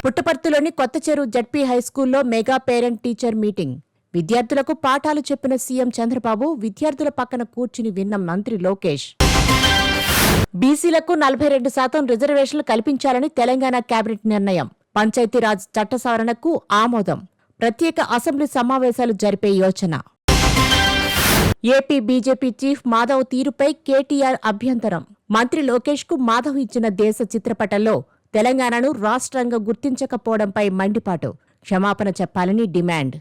పుట్టపర్తిలోని కొత్త చెరువు జడ్పీ హైస్కూల్లో మెగా పేరెంట్ టీచర్ మీటింగ్. విద్యార్థులకు పాఠాలు చెప్పిన సీఎం చంద్రబాబు, విద్యార్థుల పక్కన కూర్చుని విన్న మంత్రి లోకేష్. బీసీలకు 42% రిజర్వేషన్లు కల్పించాలని తెలంగాణ కేబినెట్ నిర్ణయం. పంచాయతీరాజ్ చట్ట సవరణకు ఆమోదం. ప్రత్యేక అసెంబ్లీ సమావేశాలు జరిపే యోచన. ఏపీ బీజేపీ చీఫ్ మాధవ్ తీరుపై కేటీఆర్ అభ్యంతరం. మంత్రి లోకేష్కు మాధవ్ ఇచ్చిన దేశ చిత్రపటంలో తెలంగాణను రాష్ట్రంగా గుర్తించకపోవడంపై మండిపాటు. క్షమాపణ చెప్పాలని డిమాండ్.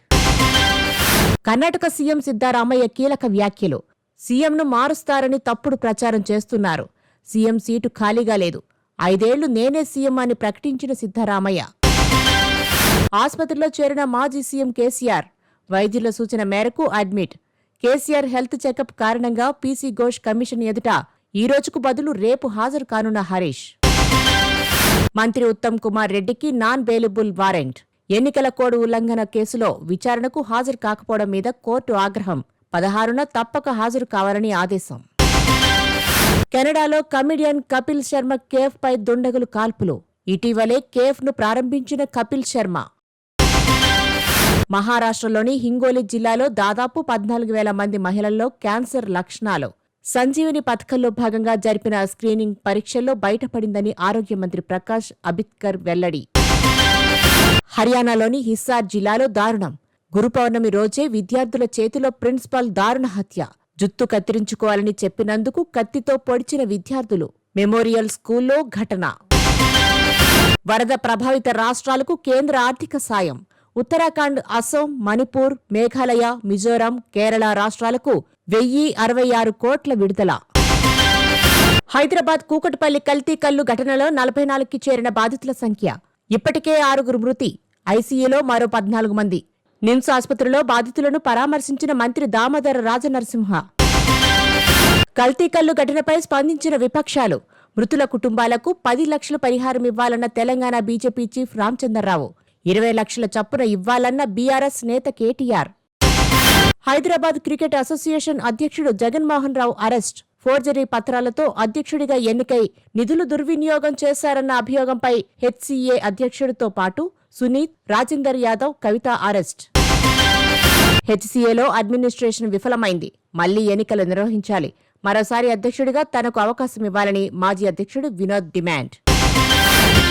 కర్ణాటక సీఎం సిద్ధరామయ్య కీలక వ్యాఖ్యలు. సీఎంను మారుస్తారని తప్పుడు ప్రచారం చేస్తున్నారు. సీఎం సీటు ఖాళీగా లేదు. 5 ఏళ్లు నేనే సీఎం అని ప్రకటించిన సిద్ధరామయ్య. ఆస్పత్రిలో చేరిన మాజీ సీఎం కేసీఆర్. వైద్యుల సూచన మేరకు అడ్మిట్. కేసీఆర్ హెల్త్ చెకప్ కారణంగా పీసీ ఘోష్ కమిషన్ ఎదుట ఈ రోజుకు బదులు రేపు హాజరు కానున్న హరీష్. మంత్రి ఉత్తమ్ కుమార్ రెడ్డికి నాన్ బెయిలబుల్ వారెంట్. ఎన్నికల కోడ్ ఉల్లంఘన కేసులో విచారణకు హాజరు కాకపోవడం మీద కోర్టు ఆగ్రహం. 16న తప్పక హాజరు కావాలని ఆదేశం. కెనడాలో కమెడియన్ కపిల్ శర్మ కేఫ్పై దుండగులు కాల్పులు. ఇటీవలే కేఫ్ను ప్రారంభించిన కపిల్ శర్మ. మహారాష్ట్రలోని హింగోలి జిల్లాలో దాదాపు 14,000 మంది మహిళల్లో క్యాన్సర్ లక్షణాలు. సంజీవని పథకంలో భాగంగా జరిపిన స్క్రీనింగ్ పరీక్షల్లో బయటపడిందని ఆరోగ్య మంత్రి ప్రకాష్ అంబేద్కర్ వెల్లడి. హర్యానాలోని హిస్సార్ జిల్లాలో దారుణం. గురు పౌర్ణమి రోజే విద్యార్థుల చేతిలో ప్రిన్సిపాల్ దారుణ హత్య. జుత్తు కత్తిరించుకోవాలని చెప్పినందుకు కత్తితో పొడిచిన విద్యార్థులు. మెమోరియల్ స్కూల్లో ఘటన. వరద ప్రభావిత రాష్ట్రాలకు కేంద్ర ఆర్థిక సాయం. ఉత్తరాఖండ్, అసోం, మణిపూర్, మేఘాలయ, మిజోరాం, కేరళ రాష్ట్రాలకు 1,066 కోట్ల విడుదల. హైదరాబాద్ కూకట్పల్లి కల్తీ కల్లు ఘటనలో 44కి చేరిన బాధితుల సంఖ్య. ఇప్పటికే 6 మృతి. ఐసీయూలో మరో 14 మంది. నిమ్స్ ఆసుపత్రిలో బాధితులను పరామర్శించిన మంత్రి దామోదర రాజనరసింహ. కల్తీ కల్లు ఘటనపై స్పందించిన విపక్షాలు. మృతుల కుటుంబాలకు 10 లక్షల పరిహారం ఇవ్వాలన్న తెలంగాణ బీజేపీ చీఫ్ రామచంద్రరావు. 20 లక్షల చొప్పున ఇవ్వాలన్న బీఆర్ఎస్ నేత కేటీఆర్. హైదరాబాద్ క్రికెట్ అసోసియేషన్ అధ్యక్షుడు జగన్మోహన్ రావు అరెస్ట్. ఫోర్జరీ పత్రాలతో అధ్యక్షుడిగా ఎన్నికై నిధులు దుర్వినియోగం చేశారన్న అభియోగంపై హెచ్సీఏ అధ్యక్షుడితో పాటు సునీత్, రాజేందర్ యాదవ్, కవిత అరెస్ట్. హెచ్సీఏలో అడ్మినిస్ట్రేషన్ విఫలమైంది. మళ్లీ ఎన్నికలు నిర్వహించాలి. మరోసారి అధ్యక్షుడిగా తనకు అవకాశం ఇవ్వాలని మాజీ అధ్యక్షుడు వినోద్ డిమాండ్.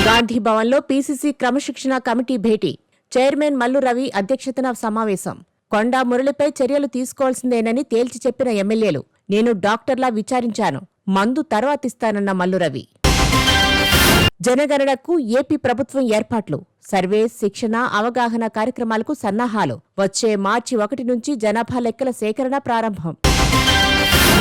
గాంధీ భవన్లో పీసీసీ క్రమశిక్షణ కమిటీ భేటీ. చైర్మన్ మల్లు రవి అధ్యక్షతన సమావేశం. కొండా మురళిపై చర్యలు తీసుకోవాల్సిందేనని తేల్చి చెప్పిన ఎమ్మెల్యేలు. నేను డాక్టర్లా విచారించాను, మందు తర్వాతిస్తానన్న మల్లు రవి. జనగణనకు ఏపీ ప్రభుత్వం ఏర్పాట్లు. సర్వే, శిక్షణ, అవగాహన కార్యక్రమాలకు సన్నాహాలు. వచ్చే మార్చి 1 నుంచి జనాభా లెక్కల సేకరణ ప్రారంభం.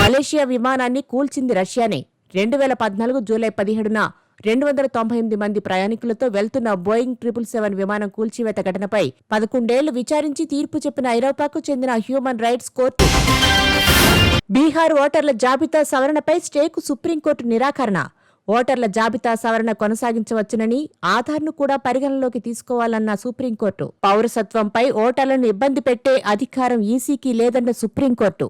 మలేషియా విమానాన్ని కూల్చింది రష్యానే. 2014 జూలై 17న 298 మంది ప్రయాణికులతో వెళ్తున్న బోయింగ్ 777 విమానం కూల్చివేత ఘటనపై 11 ఏళ్లు విచారించి తీర్పు చెప్పిన ఐరోపాకు చెందిన హ్యూమన్ రైట్స్ కోర్టు. బీహార్ ఓటర్ల జాబితా సవరణపై స్టేకు సుప్రీంకోర్టు నిరాకరణ. ఓటర్ల జాబితా సవరణ కొనసాగించవచ్చునని, ఆధార్ను కూడా పరిగణలోకి తీసుకోవాలన్న సుప్రీంకోర్టు. పౌరసత్వంపై ఓటర్లను ఇబ్బంది పెట్టే అధికారం ఈసీకి లేదన్న సుప్రీంకోర్టు.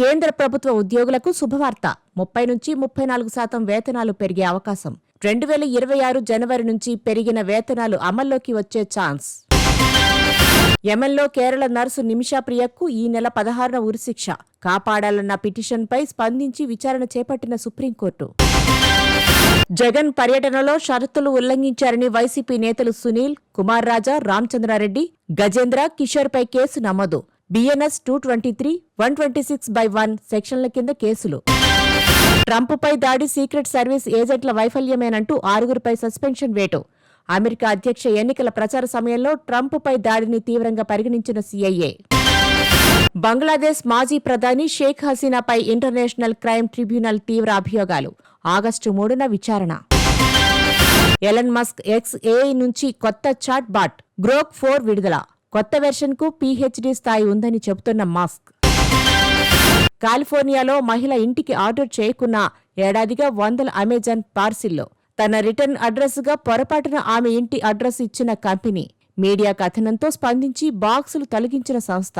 కేంద్ర ప్రభుత్వ ఉద్యోగులకు శుభవార్త. 30 నుంచి 34% వేతనాలు పెరిగే అవకాశం. 2026 జనవరి నుంచి పెరిగిన వేతనాలు అమల్లోకి వచ్చే ఛాన్స్. యెమెన్లో కేరళ నర్సు నిమిషా ప్రియకు ఈ నెల 16న ఉరిశిక్ష. కాపాడాలన్న పిటిషన్పై స్పందించి విచారణ చేపట్టిన సుప్రీంకోర్టు. జగన్ పర్యటనలో షరతులు ఉల్లంఘించారని వైసీపీ నేతలు సునీల్, కుమార్ రాజా, రామచంద్రారెడ్డి, గజేంద్ర, కిషోర్పై కేసు నమోదు. బిఎన్ఎస్ 223, 126/1 సెక్షన్ల కింద కేసులు. ట్రంప్పై దాడి సీక్రెట్ సర్వీస్ ఏజెంట్ల వైఫల్యమేనంటూ 6గురిపై సస్పెన్షన్ వేటు. అమెరికా అధ్యక్ష ఎన్నికల ప్రచార సమయంలో ట్రంప్పై దాడిని తీవ్రంగా పరిగణించిన సీఐఏ. బంగ్లాదేశ్ మాజీ ప్రధాని షేక్ హసీనాపై ఇంటర్నేషనల్ క్రైమ్ ట్రిబ్యునల్ తీవ్ర అభియోగాలు. ఆగస్టు 3న విచారణ. ఎలన్ మస్క్ ఎక్స్ ఏఐ నుంచి కొత్త చాట్ బాట్ గ్రోక్ 4 విడుదల. కొత్త వెర్షన్కు పీహెచ్డీ స్థాయి ఉందని చెబుతున్న మస్క్. కాలిఫోర్నియాలో మహిళ ఇంటికి ఆర్డర్ చేయకున్నా ఏడాదిగా 100 అమెజాన్ పార్సిల్లో. తన రిటర్న్ అడ్రస్గా పొరపాటున ఆమె ఇంటి అడ్రస్ ఇచ్చిన కంపెనీ. మీడియా కథనంతో స్పందించి బాక్సులు తొలగించిన సంస్థ.